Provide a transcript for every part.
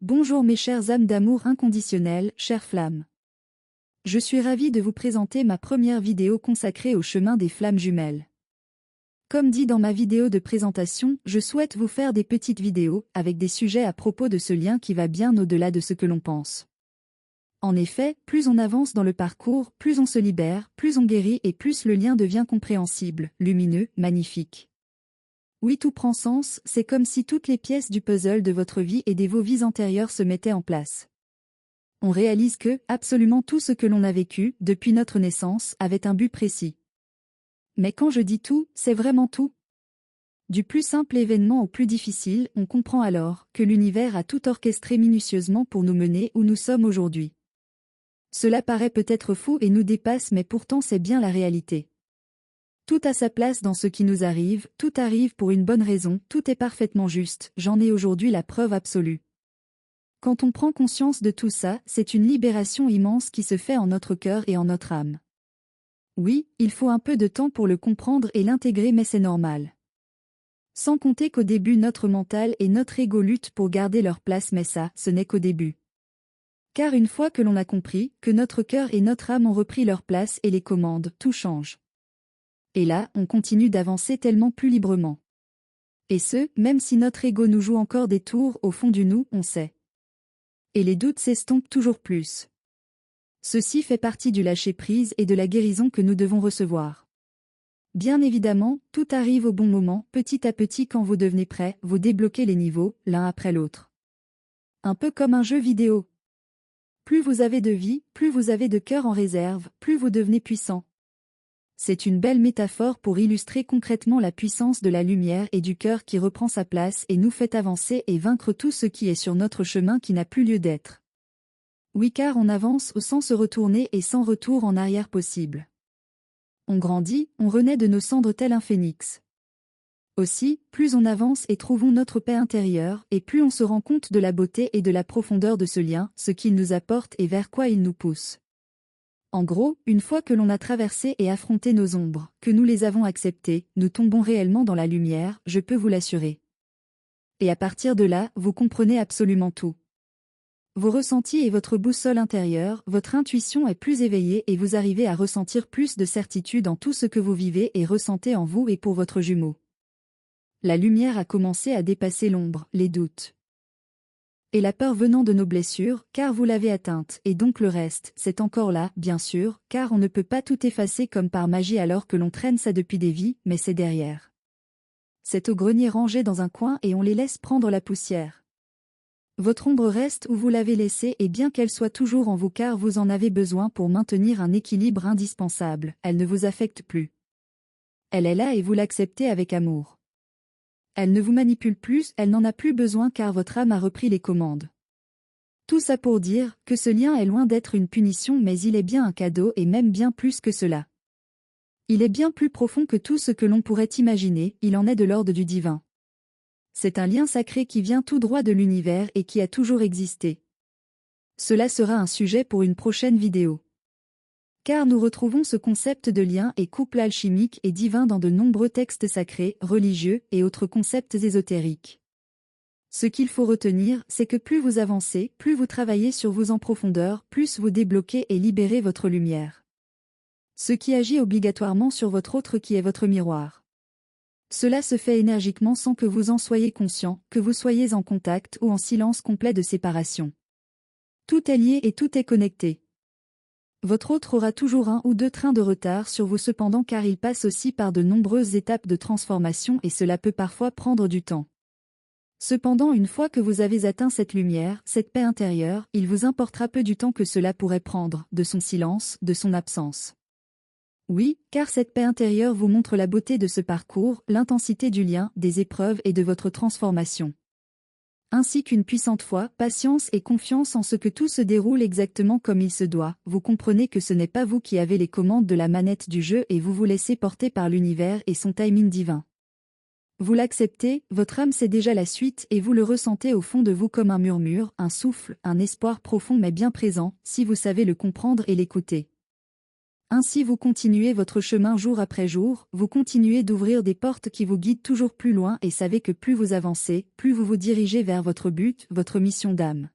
Bonjour mes chères âmes d'amour inconditionnel, chères flammes. Je suis ravie de vous présenter ma première vidéo consacrée au chemin des flammes jumelles. Comme dit dans ma vidéo de présentation, je souhaite vous faire des petites vidéos avec des sujets à propos de ce lien qui va bien au-delà de ce que l'on pense. En effet, plus on avance dans le parcours, plus on se libère, plus on guérit et plus le lien devient compréhensible, lumineux, magnifique. Oui, tout prend sens, c'est comme si toutes les pièces du puzzle de votre vie et de vos vies antérieures se mettaient en place. On réalise que, absolument tout ce que l'on a vécu, depuis notre naissance, avait un but précis. Mais quand je dis tout, c'est vraiment tout. Du plus simple événement au plus difficile, on comprend alors que l'univers a tout orchestré minutieusement pour nous mener où nous sommes aujourd'hui. Cela paraît peut-être fou et nous dépasse, mais pourtant c'est bien la réalité. Tout a sa place dans ce qui nous arrive, tout arrive pour une bonne raison, tout est parfaitement juste, j'en ai aujourd'hui la preuve absolue. Quand on prend conscience de tout ça, c'est une libération immense qui se fait en notre cœur et en notre âme. Oui, il faut un peu de temps pour le comprendre et l'intégrer, mais c'est normal. Sans compter qu'au début notre mental et notre ego luttent pour garder leur place, mais ça, ce n'est qu'au début. Car une fois que l'on a compris, que notre cœur et notre âme ont repris leur place et les commandes, tout change. Et là, on continue d'avancer tellement plus librement. Et ce, même si notre ego nous joue encore des tours, au fond du nous, on sait. Et les doutes s'estompent toujours plus. Ceci fait partie du lâcher-prise et de la guérison que nous devons recevoir. Bien évidemment, tout arrive au bon moment, petit à petit quand vous devenez prêt, vous débloquez les niveaux, l'un après l'autre. Un peu comme un jeu vidéo. Plus vous avez de vie, plus vous avez de cœur en réserve, plus vous devenez puissant. C'est une belle métaphore pour illustrer concrètement la puissance de la lumière et du cœur qui reprend sa place et nous fait avancer et vaincre tout ce qui est sur notre chemin qui n'a plus lieu d'être. Oui, car on avance sans se retourner et sans retour en arrière possible. On grandit, on renaît de nos cendres tel un phénix. Aussi, plus on avance et trouvons notre paix intérieure, et plus on se rend compte de la beauté et de la profondeur de ce lien, ce qu'il nous apporte et vers quoi il nous pousse. En gros, une fois que l'on a traversé et affronté nos ombres, que nous les avons acceptées, nous tombons réellement dans la lumière, je peux vous l'assurer. Et à partir de là, vous comprenez absolument tout. Vos ressentis et votre boussole intérieure, votre intuition est plus éveillée et vous arrivez à ressentir plus de certitude en tout ce que vous vivez et ressentez en vous et pour votre jumeau. La lumière a commencé à dépasser l'ombre, les doutes. Et la peur venant de nos blessures, car vous l'avez atteinte, et donc le reste, c'est encore là, bien sûr, car on ne peut pas tout effacer comme par magie alors que l'on traîne ça depuis des vies, mais c'est derrière. C'est au grenier rangé dans un coin et on les laisse prendre la poussière. Votre ombre reste où vous l'avez laissée et bien qu'elle soit toujours en vous car vous en avez besoin pour maintenir un équilibre indispensable, elle ne vous affecte plus. Elle est là et vous l'acceptez avec amour. Elle ne vous manipule plus, elle n'en a plus besoin car votre âme a repris les commandes. Tout ça pour dire que ce lien est loin d'être une punition mais il est bien un cadeau et même bien plus que cela. Il est bien plus profond que tout ce que l'on pourrait imaginer, il en est de l'ordre du divin. C'est un lien sacré qui vient tout droit de l'univers et qui a toujours existé. Cela sera un sujet pour une prochaine vidéo. Car nous retrouvons ce concept de lien et couple alchimique et divin dans de nombreux textes sacrés, religieux et autres concepts ésotériques. Ce qu'il faut retenir, c'est que plus vous avancez, plus vous travaillez sur vous en profondeur, plus vous débloquez et libérez votre lumière. Ce qui agit obligatoirement sur votre autre qui est votre miroir. Cela se fait énergiquement sans que vous en soyez conscient, que vous soyez en contact ou en silence complet de séparation. Tout est lié et tout est connecté. Votre autre aura toujours un ou deux trains de retard sur vous cependant car il passe aussi par de nombreuses étapes de transformation et cela peut parfois prendre du temps. Cependant une fois que vous avez atteint cette lumière, cette paix intérieure, il vous importera peu du temps que cela pourrait prendre, de son silence, de son absence. Oui, car cette paix intérieure vous montre la beauté de ce parcours, l'intensité du lien, des épreuves et de votre transformation. Ainsi qu'une puissante foi, patience et confiance en ce que tout se déroule exactement comme il se doit, vous comprenez que ce n'est pas vous qui avez les commandes de la manette du jeu et vous vous laissez porter par l'univers et son timing divin. Vous l'acceptez, votre âme sait déjà la suite et vous le ressentez au fond de vous comme un murmure, un souffle, un espoir profond mais bien présent, si vous savez le comprendre et l'écouter. Ainsi vous continuez votre chemin jour après jour, vous continuez d'ouvrir des portes qui vous guident toujours plus loin et savez que plus vous avancez, plus vous vous dirigez vers votre but, votre mission d'âme.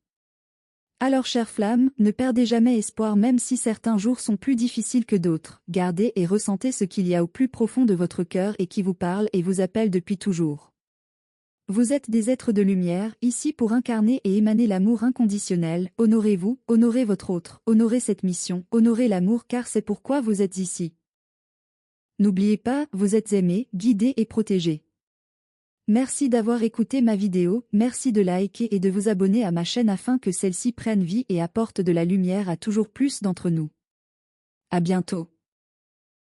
Alors chère flamme, ne perdez jamais espoir même si certains jours sont plus difficiles que d'autres, gardez et ressentez ce qu'il y a au plus profond de votre cœur et qui vous parle et vous appelle depuis toujours. Vous êtes des êtres de lumière, ici pour incarner et émaner l'amour inconditionnel, honorez-vous, honorez votre autre, honorez cette mission, honorez l'amour car c'est pourquoi vous êtes ici. N'oubliez pas, vous êtes aimé, guidé et protégé. Merci d'avoir écouté ma vidéo, merci de liker et de vous abonner à ma chaîne afin que celle-ci prenne vie et apporte de la lumière à toujours plus d'entre nous. À bientôt.